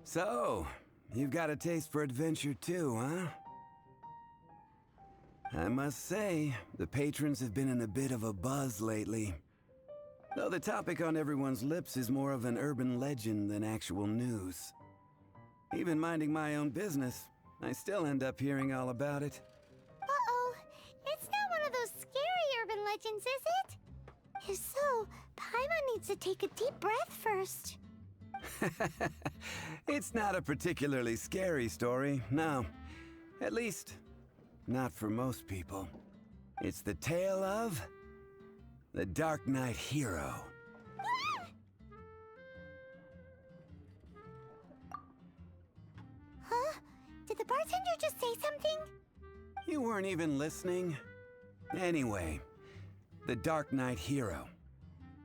So, you've got a taste for adventure too, huh? I must say, the patrons have been in a bit of a buzz lately. Though the topic on everyone's lips is more of an urban legend than actual news. Even minding my own business, I still end up hearing all about it. Uh-oh. It's not one of those scary urban legends, is it? If so, Paimon needs to take a deep breath first. It's not a particularly scary story, no. At least, not for most people. It's the tale of the Dark Knight hero. Huh? Did the bartender just say something? You weren't even listening? Anyway, the Dark Knight hero.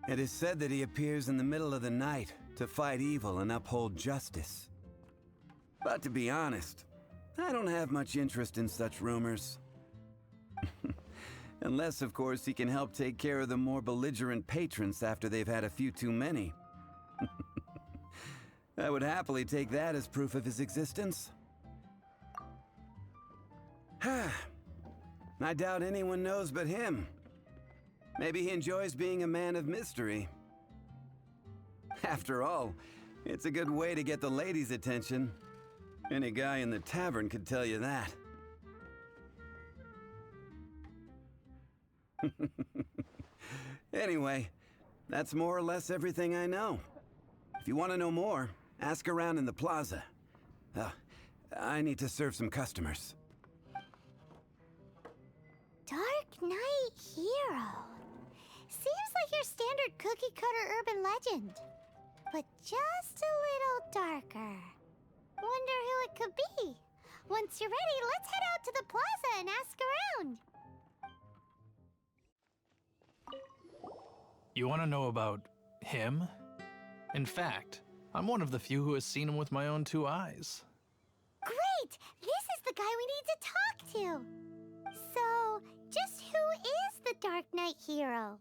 It is said that he appears in the middle of the night to fight evil and uphold justice. But to be honest, I don't have much interest in such rumors. Unless, of course, he can help take care of the more belligerent patrons after they've had a few too many. I would happily take that as proof of his existence. I doubt anyone knows but him. Maybe he enjoys being a man of mystery. After all, it's a good way to get the ladies' attention. Any guy in the tavern could tell you that. Anyway, that's more or less everything I know. If you want to know more, ask around in the plaza. I need to serve some customers. Dark Knight hero. Seems like your standard cookie-cutter urban legend. But just a little darker. Wonder who it could be. Once you're ready, let's head out to the plaza and ask around. You want to know about him? In fact, I'm one of the few who has seen him with my own two eyes. Great! This is the guy we need to talk to. So, just who is the Dark Knight hero?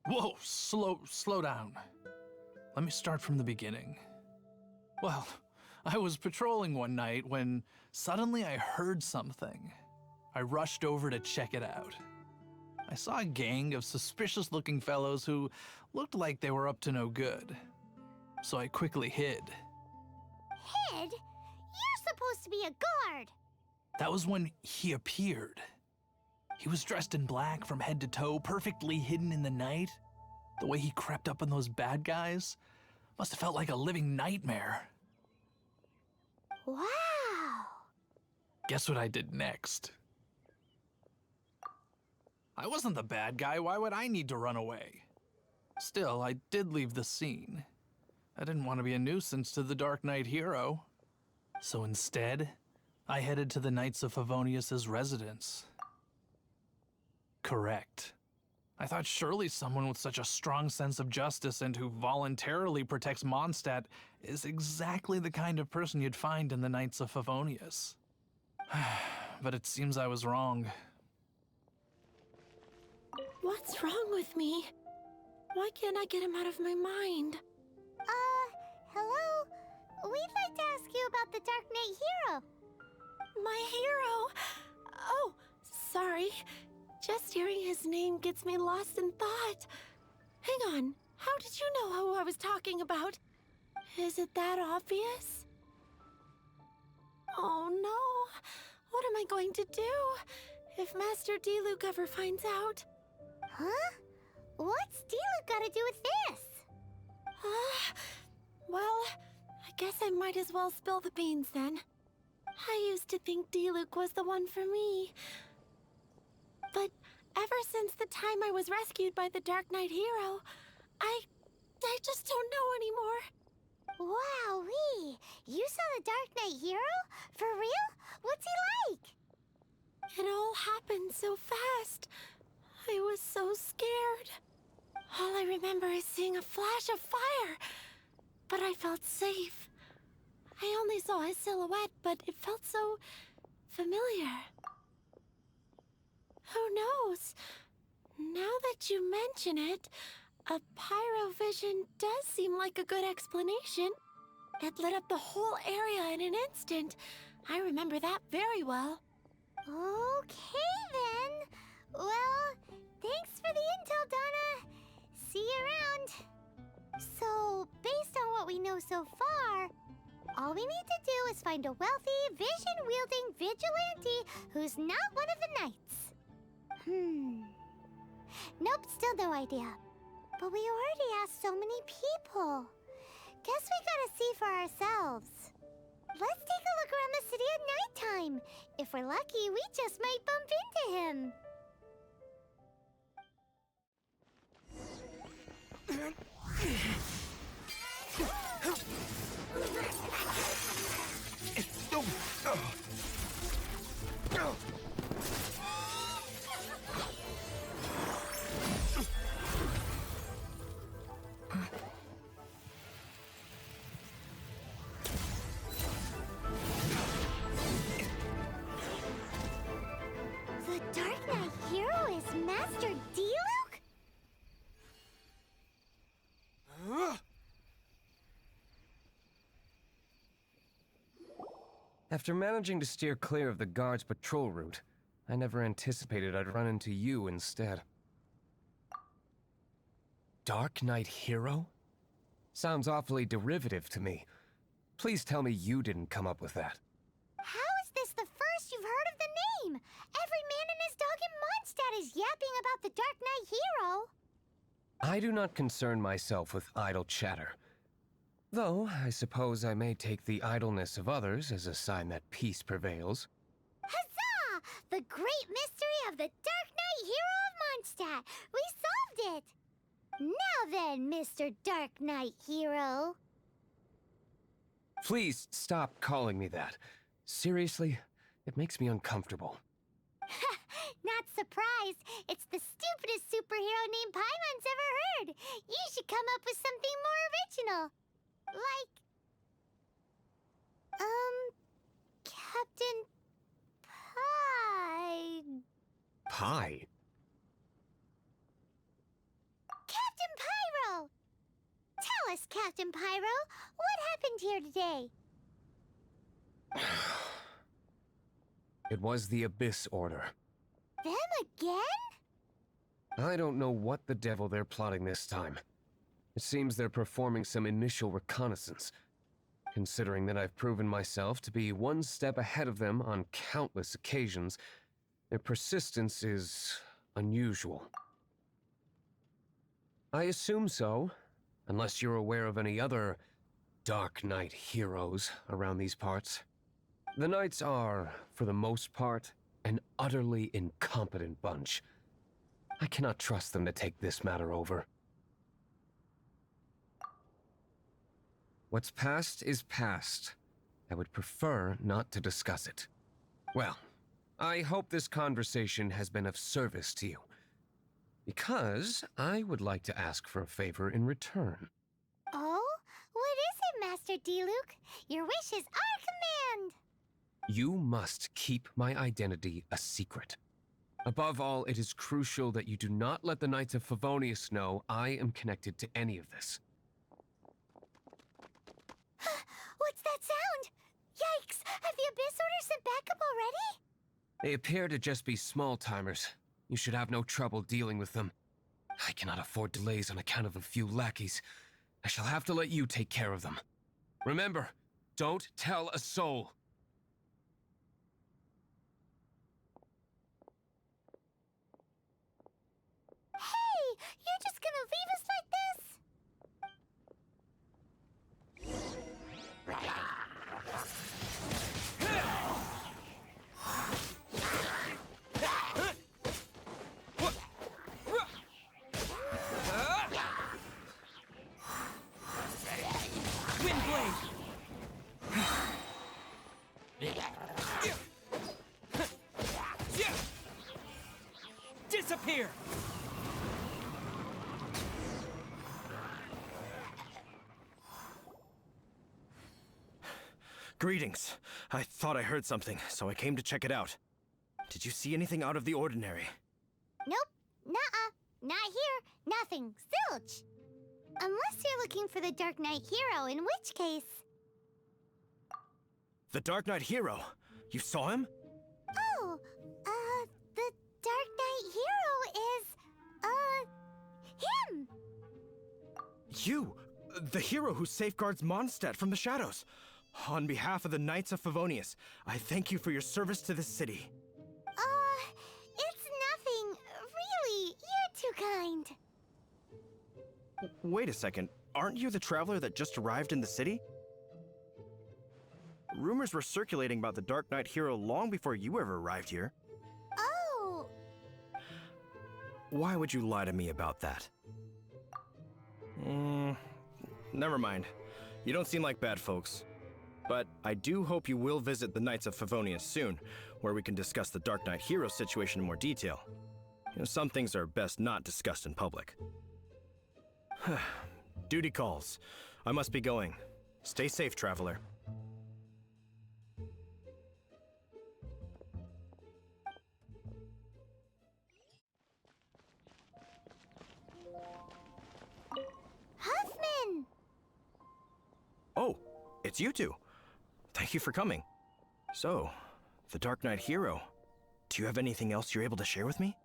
Whoa, slow down. Let me start from the beginning. Well, I was patrolling one night when suddenly I heard something. I rushed over to check it out. I saw a gang of suspicious-looking fellows who looked like they were up to no good. So I quickly hid. Hid? You're supposed to be a guard. That was when he appeared. He was dressed in black from head to toe, perfectly hidden in the night. The way he crept up on those bad guys must have felt like a living nightmare. Wow. Guess what I did next? I wasn't the bad guy. Why would I need to run away? Still, I did leave the scene. I didn't want to be a nuisance to the Dark Knight hero. So instead, I headed to the Knights of Favonius' residence. Correct. I thought surely someone with such a strong sense of justice and who voluntarily protects Mondstadt is exactly the kind of person you'd find in the Knights of Favonius. But it seems I was wrong. What's wrong with me? Why can't I get him out of my mind? Hello? We'd the Dark Knight hero. My hero! Oh, sorry. Just hearing his name gets me lost in thought. Hang on, how did you know who I was talking about? Is it that obvious? Oh no! What am I going to do if Master D-Luke ever finds out? Huh? What's D-Luke got to do with this? Well, I guess I might as well spill the beans then. I used to think D-Luke was the one for me. But ever since the time I was rescued by the Dark Knight hero, I just don't know anymore. Wowee! You saw the Dark Knight hero? For real? What's he like? It all happened so fast. I was so scared. All I remember is seeing a flash of fire. But I felt safe. I only saw his silhouette, but it felt so familiar. Who knows? Now that you mention it, a pyrovision does seem like a good explanation. It lit up the whole area in an instant. I remember that very well. Okay, then. Well, thanks for the intel, Donna. See you around. So, based on what we know so far, all we need to do is find a wealthy, vision-wielding vigilante who's not one of the knights. Nope, still no idea. But we already asked so many people. Guess we gotta see for ourselves. Let's take a look around the city at nighttime. If we're lucky, we just might bump into him. The Dark Knight hero is Master D-Luke? After managing to steer clear of the guards' patrol route, I never anticipated I'd run into you instead. Dark Knight hero? Sounds awfully derivative to me. Please tell me you didn't come up with that. How is this the first you've heard of the name? Every man and his dog in Mondstadt is yapping about the Dark Knight hero. I do not concern myself with idle chatter. Though, I suppose I may take the idleness of others as a sign that peace prevails. Huzzah! The great mystery of the Dark Knight hero of Mondstadt! We solved it! Now then, Mr. Dark Knight hero. Please stop calling me that. Seriously, it makes me uncomfortable. Not surprised. It's the stupidest superhero name Paimon's ever heard. You should come up with something more original. Like... Captain... Pie? Captain Pyro! Tell us, Captain Pyro, what happened here today? It was the Abyss Order. Them again? I don't know what the devil they're plotting this time. It seems they're performing some initial reconnaissance. Considering that I've proven myself to be one step ahead of them on countless occasions, their persistence is unusual. I assume so, unless you're aware of any other Dark Knight heroes around these parts. The Knights are, for the most part, an utterly incompetent bunch. I cannot trust them to take this matter over. What's past is past. I would prefer not to discuss it. Well, I hope this conversation has been of service to you. Because I would like to ask for a favor in return. Oh? What is it, Master D-Luke? Your wish is our command! You must keep my identity a secret. Above all, it is crucial that you do not let the Knights of Favonius know I am connected to any of this. What's that sound? They appear to just be small-timers. You should have no trouble dealing with them. I cannot afford delays on account of a few lackeys. I shall have to let you take care of them. Remember, don't tell a soul. Hey, you're just gonna leave us like this? Disappear! Greetings. I thought I heard something, so I came to check it out. Did you see anything out of the ordinary? Nope. Nuh-uh. Not here. Nothing. Zilch. Unless you're looking for the Dark Knight hero, in which case... The Dark Knight hero? You saw him? Oh, the Dark Knight hero is, him! You! The hero who safeguards Mondstadt from the shadows. On behalf of the Knights of Favonius, I thank you for your service to this city. It's nothing. Really, you're too kind. Wait a second. Aren't you the traveler that just arrived in the city? Rumors were circulating about the Dark Knight hero long before you ever arrived here. Oh, Why would you lie to me about that? Never mind. You don't seem like bad folks. But I do hope you will visit the Knights of Favonius soon, where we can discuss the Dark Knight hero situation in more detail. You know, some things are best not discussed in public. Duty calls. I must be going. Stay safe, traveler. Huffman! Oh, it's you two. Thank you for coming. So, the Dark Knight hero. Do you have anything else you're able to share with me?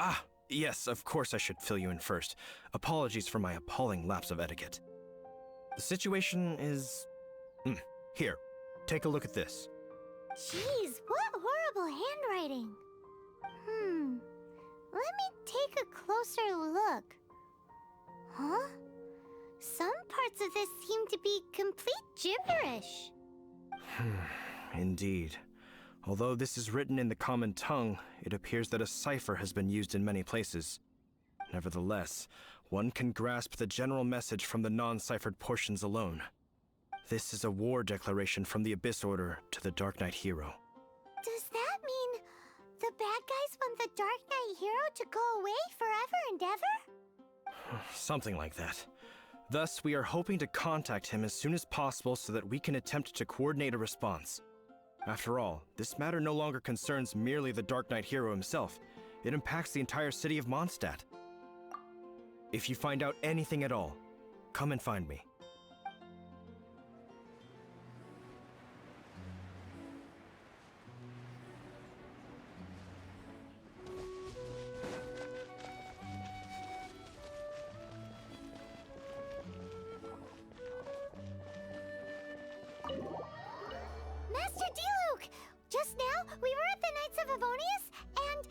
Ah, yes, of course I should fill you in first. Apologies for my appalling lapse of etiquette. The situation is... Here, take a look at this. Jeez, what horrible handwriting. Let me take a closer look. Huh? Some parts of this seem to be complete gibberish. Indeed. Although this is written in the common tongue, it appears that a cipher has been used in many places. Nevertheless, one can grasp the general message from the non-ciphered portions alone. This is a war declaration from the Abyss Order to the Dark Knight hero. Does that mean the bad guys want the Dark Knight hero to go away forever and ever? Something like that. Thus, we are hoping to contact him as soon as possible so that we can attempt to coordinate a response. After all, this matter no longer concerns merely the Dark Knight hero himself. It impacts the entire city of Mondstadt. If you find out anything at all, come and find me. Master D-Luke! Just now, we were at the Knights of Avonius, and...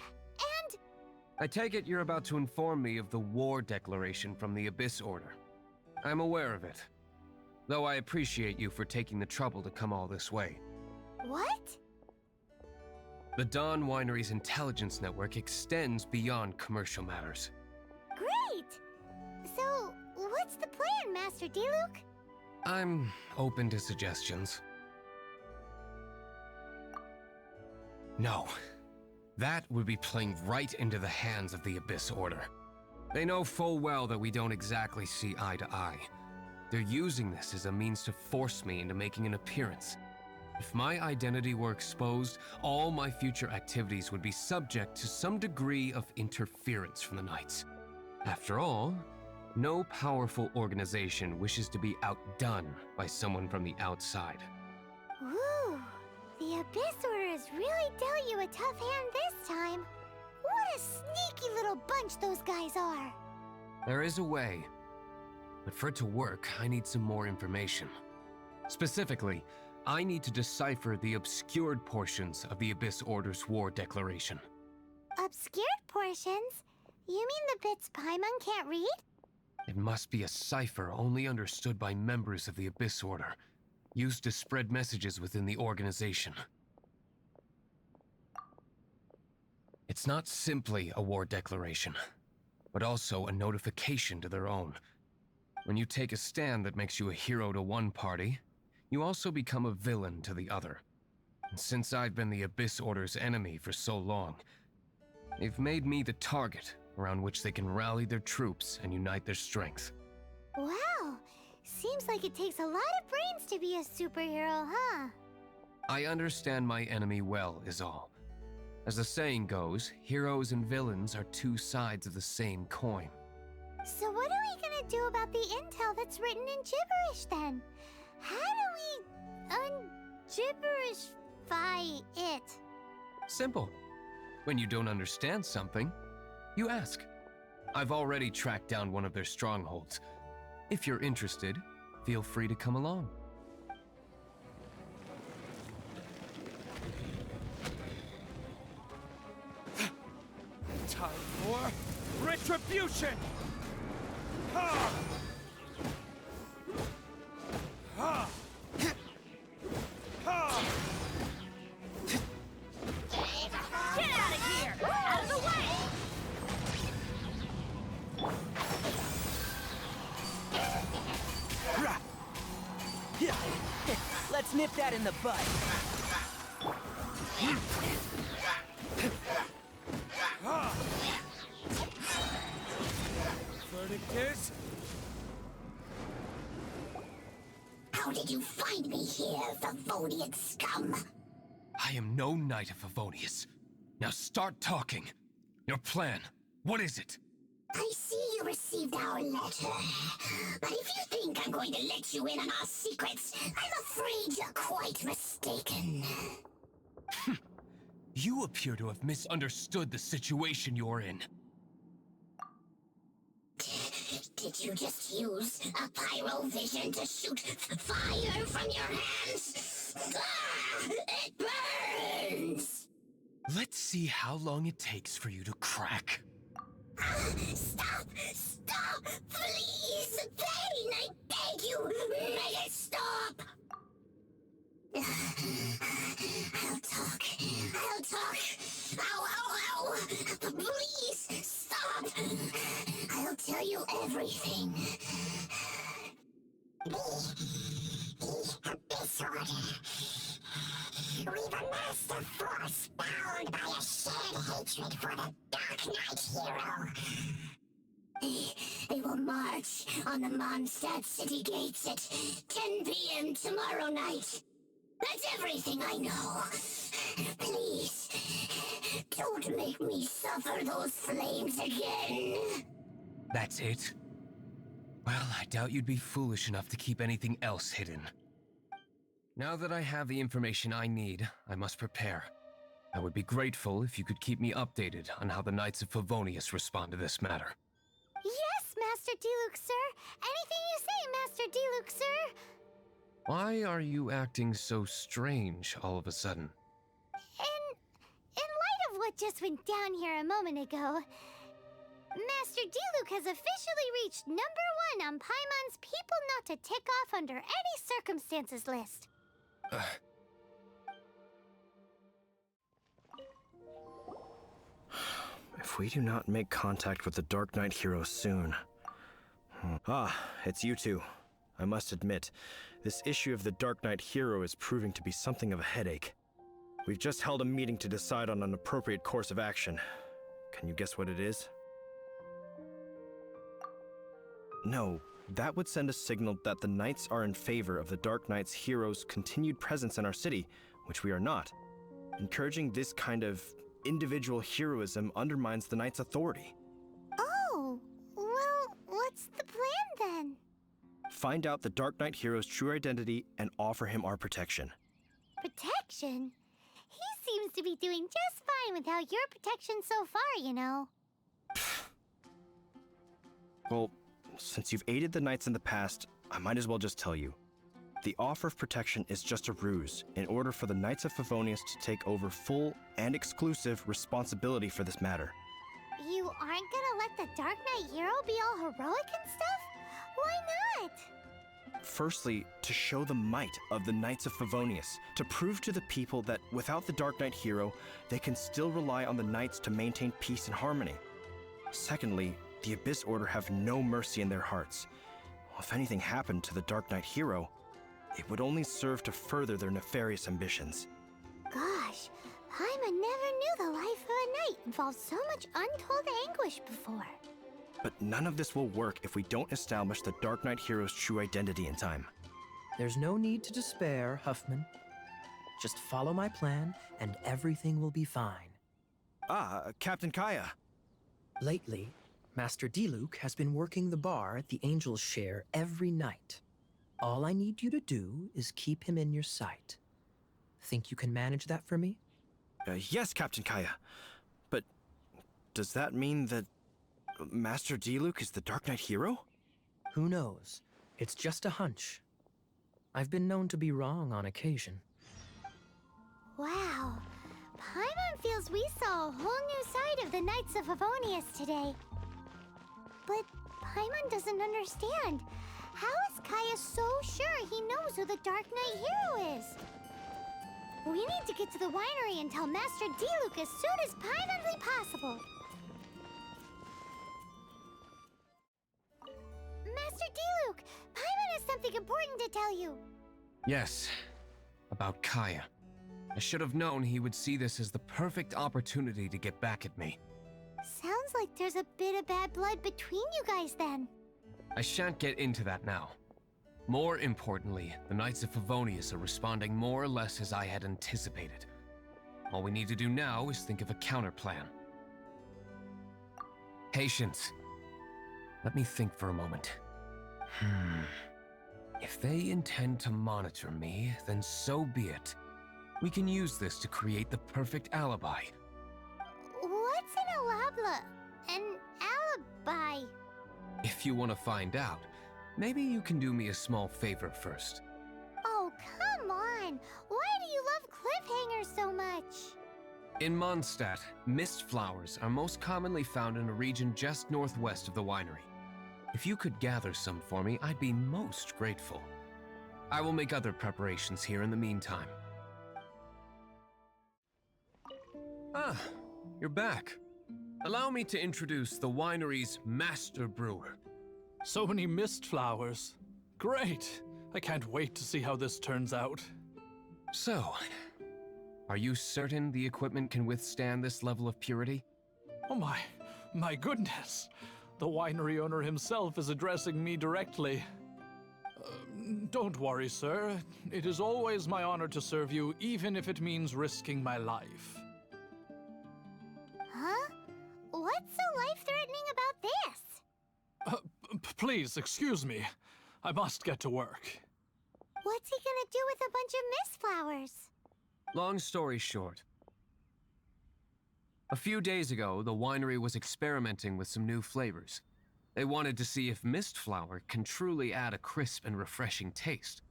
I take it you're about to inform me of the war declaration from the Abyss Order. I'm aware of it, though I appreciate you for taking the trouble to come all this way. What? The Dawn Winery's intelligence network extends beyond commercial matters. Great! So, what's the plan, Master D-Luke? I'm open to suggestions. No. That would be playing right into the hands of the Abyss Order. They know full well that we don't exactly see eye to eye. They're using this as a means to force me into making an appearance. If my identity were exposed, all my future activities would be subject to some degree of interference from the Knights. After all, no powerful organization wishes to be outdone by someone from the outside. Ooh, The Abyss Order has really dealt you a tough hand this time. What a sneaky little bunch those guys are. There is a way. But for it to work, I need some more information. Specifically, I need to decipher the obscured portions of the Abyss Order's war declaration. Obscured portions? You mean the bits Paimon can't read? It must be a cipher only understood by members of the Abyss Order, used to spread messages within the organization. It's not simply a war declaration, but also a notification to their own. When you take a stand that makes you a hero to one party, you also become a villain to the other. And since I've been the Abyss Order's enemy for so long, they've made me the target around which they can rally their troops and unite their strength. Wow, seems like it takes a lot of brains to be a superhero, huh? I understand my enemy well, is all. As the saying goes, heroes and villains are two sides of the same coin. So what are we gonna do about the intel that's written in gibberish then? How do we un-gibberishify it? Simple. When you don't understand something, you ask. I've already tracked down one of their strongholds. If you're interested, feel free to come along. Time for retribution! Ha! Ha! Ha! Get out of here! Out of the way! Rah! Yeah. Let's nip that in the bud. Ha! Verdict is... How did you find me here, Favonian scum? I am no knight of Favonius. Now start talking. Your plan, what is it? I see you received our letter. But if you think I'm going to let you in on our secrets, I'm afraid you're quite mistaken. You appear to have misunderstood the situation you're in. Did you just use a pyrovision to shoot fire from your hands? Ah, it burns! Let's see how long it takes for you to crack. Stop! Stop! Please! Pain! I beg you! Make it stop! I'll talk. I'll talk. Ow, ow, ow! Please, stop! I'll tell you everything. The Abyss Order. We've amassed a force bound by a shared hatred for the Dark Knight hero. They will march on the Mondstadt city gates at 10 p.m. tomorrow night. That's everything I know. Please, don't make me suffer those flames again. That's it? Well, I doubt you'd be foolish enough to keep anything else hidden. Now that I have the information I need, I must prepare. I would be grateful if you could keep me updated on how the Knights of Favonius respond to this matter. Yes, Master Diluc, sir. Anything you say, Master Diluc, sir. Why are you acting so strange all of a sudden? In light of what just went down here a moment ago, Master Diluc has officially reached #1 on Paimon's people not to tick off under any circumstances list. If we do not make contact with the Dark Knight hero soon... Ah, it's you two. I must admit, this issue of the Dark Knight hero is proving to be something of a headache. We've just held a meeting to decide on an appropriate course of action. Can you guess what it is? No, that would send a signal that the Knights are in favor of the Dark Knight's hero's continued presence in our city, which we are not. Encouraging this kind of individual heroism undermines the Knight's authority. Oh, well, what's the plan then? Find out the Dark Knight hero's true identity and offer him our protection. Protection? He seems to be doing just fine without your protection so far, you know. Well, since you've aided the knights in the past, I might as well just tell you. The offer of protection is just a ruse in order for the Knights of Favonius to take over full and exclusive responsibility for this matter. You aren't gonna let the Dark Knight hero be all heroic and stuff? Why not? Firstly, to show the might of the Knights of Favonius, to prove to the people that without the Dark Knight hero, they can still rely on the Knights to maintain peace and harmony. Secondly, the Abyss Order have no mercy in their hearts. If anything happened to the Dark Knight hero, it would only serve to further their nefarious ambitions. Gosh, Paimon never knew the life of a knight involved so much untold anguish before. But none of this will work if we don't establish the Dark Knight hero's true identity in time. There's no need to despair, Huffman. Just follow my plan, and everything will be fine. Ah, Captain Kaya. Lately, Master Diluc has been working the bar at the Angel's Share every night. All I need you to do is keep him in your sight. Think you can manage that for me? Yes, Captain Kaya. But does that mean that Master Diluc is the Dark Knight hero? Who knows? It's just a hunch. I've been known to be wrong on occasion. Wow, Paimon feels we saw a whole new side of the Knights of Favonius today. But Paimon doesn't understand. How is Kaya so sure he knows who the Dark Knight hero is? We need to get to the winery and tell Master Diluc as soon as Paimonly possible. Master Diluc, Paimon has something important to tell you. Yes, about Kaya. I should have known he would see this as the perfect opportunity to get back at me. Sounds like there's a bit of bad blood between you guys then. I shan't get into that now. More importantly, the Knights of Favonius are responding more or less as I had anticipated. All we need to do now is think of a counterplan. Patience. Let me think for a moment. If they intend to monitor me, then so be it. We can use this to create the perfect alibi. What's an alabla? An alibi? If you want to find out, maybe you can do me a small favor first. Oh, come on! Why do you love cliffhangers so much? In Mondstadt, mist flowers are most commonly found in a region just northwest of the winery. If you could gather some for me, I'd be most grateful. I will make other preparations here in the meantime. Ah, you're back. Allow me to introduce the winery's master brewer. So many mist flowers. Great. I can't wait to see how this turns out. So, are you certain the equipment can withstand this level of purity? Oh my goodness. The winery owner himself is addressing me directly. Don't worry, sir. It is always my honor to serve you, even if it means risking my life. Huh? What's so life-threatening about this? Please, excuse me. I must get to work. What's he gonna do with a bunch of mist flowers? Long story short. A few days ago, the winery was experimenting with some new flavors. They wanted to see if mist flower can truly add a crisp and refreshing taste.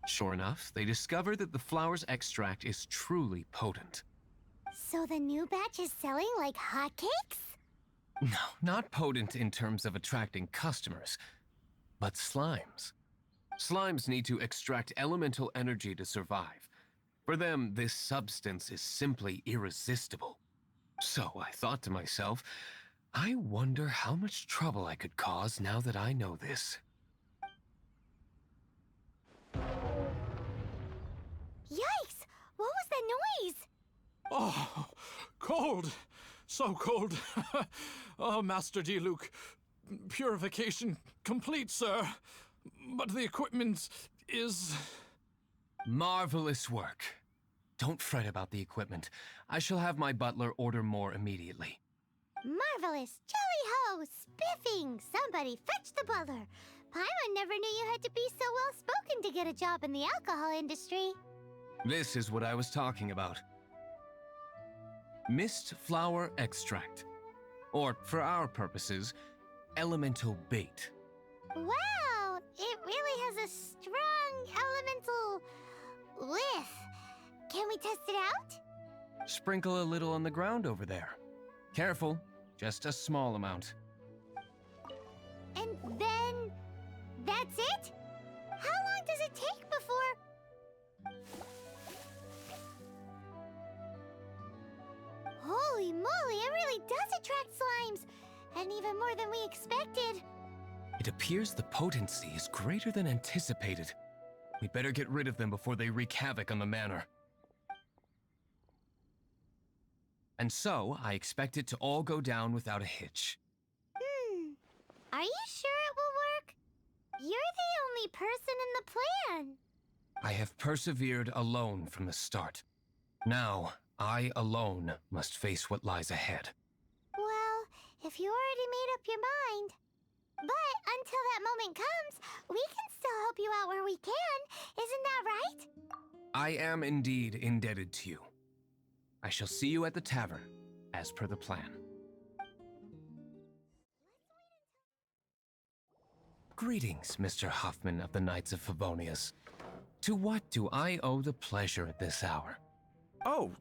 Sure enough, they discovered that the flower's extract is truly potent. So the new batch is selling like hotcakes? No, not potent in terms of attracting customers, but slimes. Slimes need to extract elemental energy to survive. For them, this substance is simply irresistible. So I thought to myself, I wonder how much trouble I could cause now that I know this. Yikes! What was that noise? Oh, cold. So cold. Oh, Master Diluc. Purification complete, sir. But the equipment is... Marvelous work. Don't fret about the equipment. I shall have my butler order more immediately. Marvelous! Jolly-ho! Spiffing! Somebody fetch the butler! Paimon never knew you had to be so well-spoken to get a job in the alcohol industry. This is what I was talking about. Mist flower extract. Or, for our purposes, elemental bait. Wow, it really has a strong elemental whiff. Can we test it out? Sprinkle a little on the ground over there. Careful, just a small amount. And then that's it? How long does it take before... Holy moly, it really does attract slimes! And even more than we expected. It appears the potency is greater than anticipated. We better get rid of them before they wreak havoc on the manor. And so, I expect it to all go down without a hitch. Are you sure it will work? You're the only person in the plan. I have persevered alone from the start. Now, I alone must face what lies ahead. Well, if you already made up your mind. But until that moment comes, we can still help you out where we can. Isn't that right? I am indeed indebted to you. I shall see you at the tavern, as per the plan. Greetings, Mr. Huffman of the Knights of Favonius. To what do I owe the pleasure at this hour? Oh,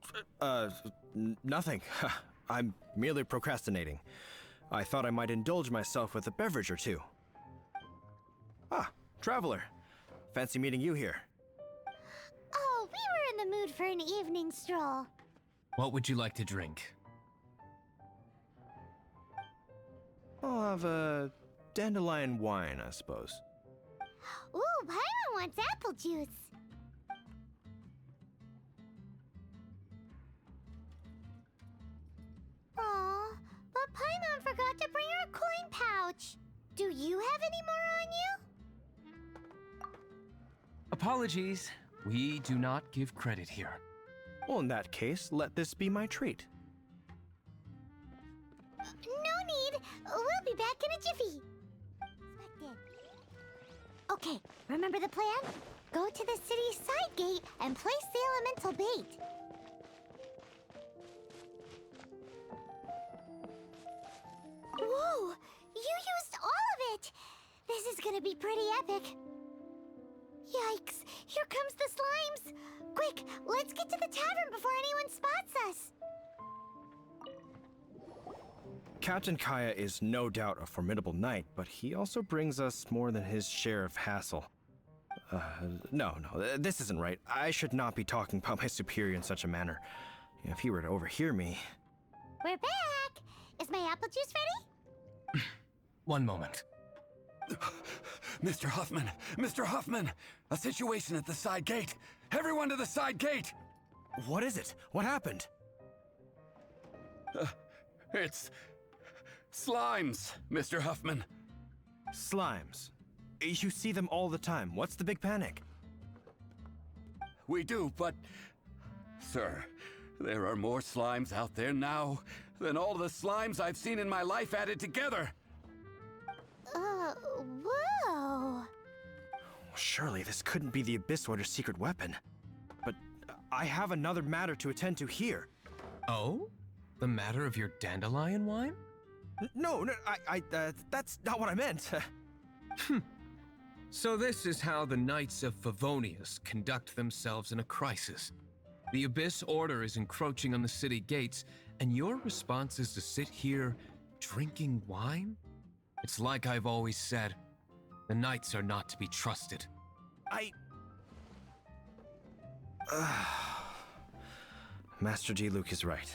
nothing. I'm merely procrastinating. I thought I might indulge myself with a beverage or two. Ah, traveler. Fancy meeting you here. Oh, we were in the mood for an evening stroll. What would you like to drink? I'll have a dandelion wine, I suppose. Ooh, Paimon wants apple juice. Aw, but Paimon forgot to bring her coin pouch. Do you have any more on you? Apologies. We do not give credit here. Well, in that case, let this be my treat. No need. We'll be back in a jiffy. Okay, remember the plan? Go to the city's side gate and place the elemental bait. Whoa! You used all of it! This is gonna be pretty epic. Yikes! Here comes the slimes! Quick, let's get to the tavern before anyone spots us! Captain Kaya is no doubt a formidable knight, but he also brings us more than his share of hassle. No, this isn't right. I should not be talking about my superior in such a manner. If he were to overhear me... We're back! Is my apple juice ready? One moment. Mr. Huffman! Mr. Huffman! A situation at the side gate! Everyone to the side gate! What is it? What happened? It's... slimes, Mr. Huffman. Slimes. You see them all the time. What's the big panic? We do, but... Sir, there are more slimes out there now than all the slimes I've seen in my life added together. Whoa. Surely this couldn't be the Abyss Order's secret weapon. But I have another matter to attend to here. Oh? The matter of your dandelion wine? No, that's not what I meant. So this is how the Knights of Favonius conduct themselves in a crisis. The Abyss Order is encroaching on the city gates, and your response is to sit here drinking wine? It's like I've always said, the Knights are not to be trusted. Master Diluc is right.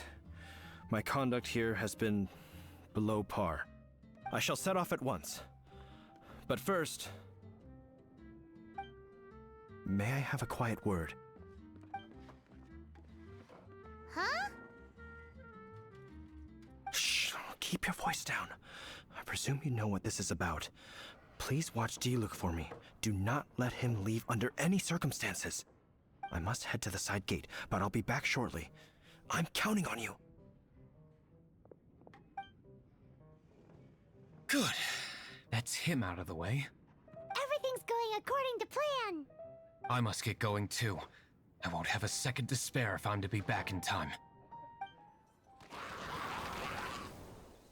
My conduct here has been below par. I shall set off at once. But first... may I have a quiet word? Huh? Shh! Keep your voice down. I presume you know what this is about. Please watch Diluc for me. Do not let him leave under any circumstances. I must head to the side gate, but I'll be back shortly. I'm counting on you. Good. That's him out of the way. Everything's going according to plan. I must get going too. I won't have a second to spare if I'm to be back in time.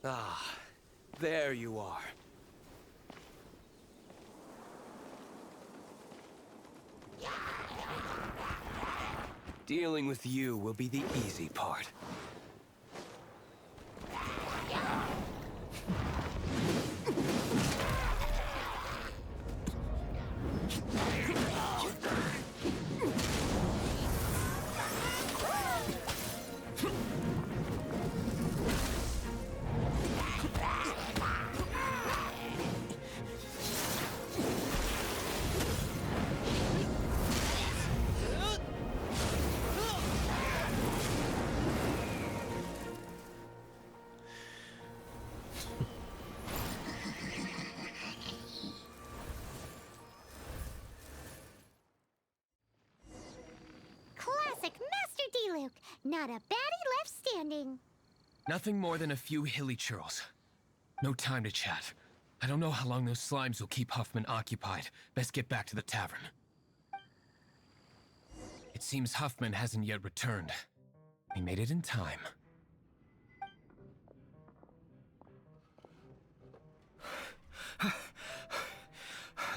Ah, there you are. Dealing with you will be the easy part. Classic Master D-Luke. Not a baddie left standing. Nothing more than a few hilly churls. No time to chat. I don't know how long those slimes will keep Huffman occupied. Best get back to the tavern. It seems Huffman hasn't yet returned. He made it in time.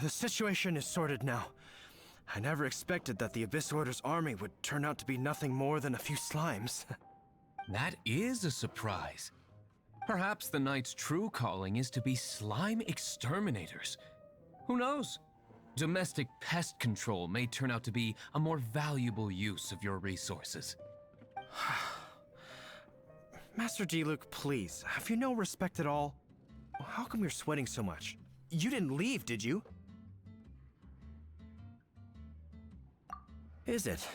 The situation is sorted now. I never expected that the Abyss Order's army would turn out to be nothing more than a few slimes. That is a surprise. Perhaps the Knight's true calling is to be slime exterminators. Who knows? Domestic pest control may turn out to be a more valuable use of your resources. Master D-Luke, please, have you no respect at all? How come you're sweating so much? You didn't leave, did you? Is it?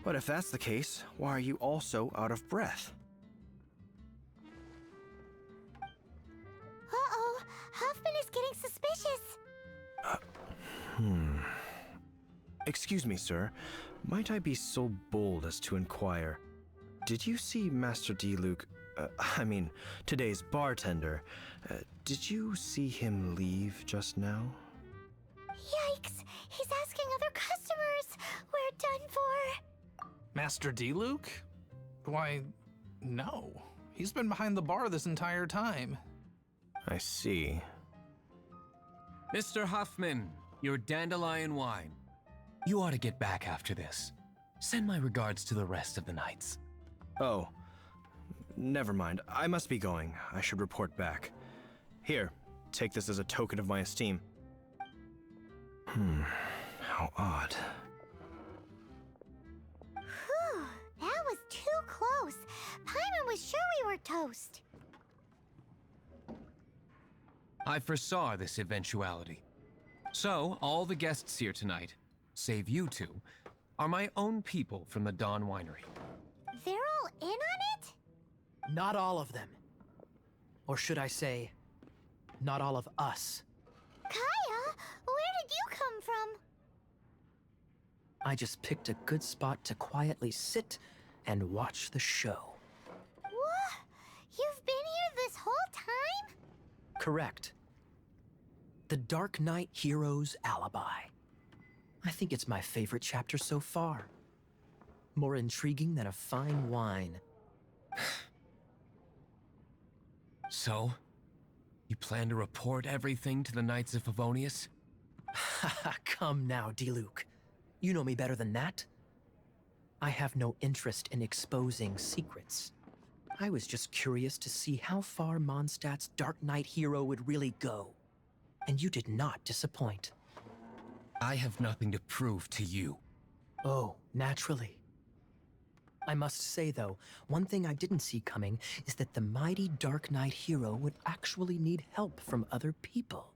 But if that's the case, why are you also out of breath? Uh-oh, Huffman is getting suspicious. Excuse me, sir. Might I be so bold as to inquire, did you see Master D-Luke, today's bartender, did you see him leave just now? Yikes, he's asking other customers. We're done for. Master D-Luke? Why, no. He's been behind the bar this entire time. I see. Mr. Huffman, your dandelion wine. You ought to get back after this. Send my regards to the rest of the knights. Oh, never mind. I must be going. I should report back. Here, take this as a token of my esteem. How odd. Whew, that was too close. Paimon was sure we were toast. I foresaw this eventuality. So, all the guests here tonight, save you two, are my own people from the Dawn Winery. They're all in on it? Not all of them. Or should I say, not all of us. Kaya, where did you come from? I just picked a good spot to quietly sit and watch the show. What? You've been here this whole time? Correct. The Dark Knight Hero's Alibi. I think it's my favorite chapter so far. More intriguing than a fine wine. So, you plan to report everything to the Knights of Favonius? Haha, come now, D-Luke. You know me better than that. I have no interest in exposing secrets. I was just curious to see how far Mondstadt's Dark Knight hero would really go. And you did not disappoint. I have nothing to prove to you. Oh, naturally. I must say, though, one thing I didn't see coming is that the mighty Dark Knight hero would actually need help from other people.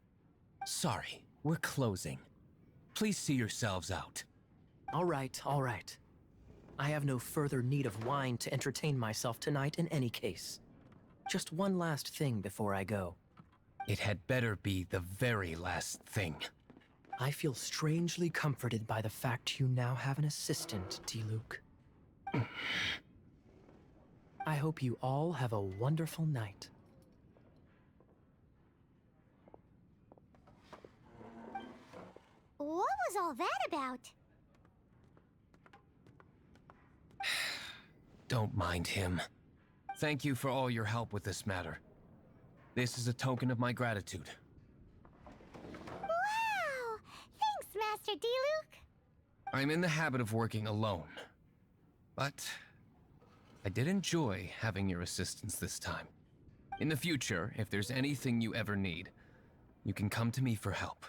Sorry, we're closing. Please see yourselves out. All right, all right. I have no further need of wine to entertain myself tonight in any case. Just one last thing before I go. It had better be the very last thing. I feel strangely comforted by the fact you now have an assistant, D-Luke. I hope you all have a wonderful night. What was all that about? Don't mind him. Thank you for all your help with this matter. This is a token of my gratitude. Wow! Thanks, Master D-Luke. I'm in the habit of working alone. But I did enjoy having your assistance this time. In the future, if there's anything you ever need, you can come to me for help.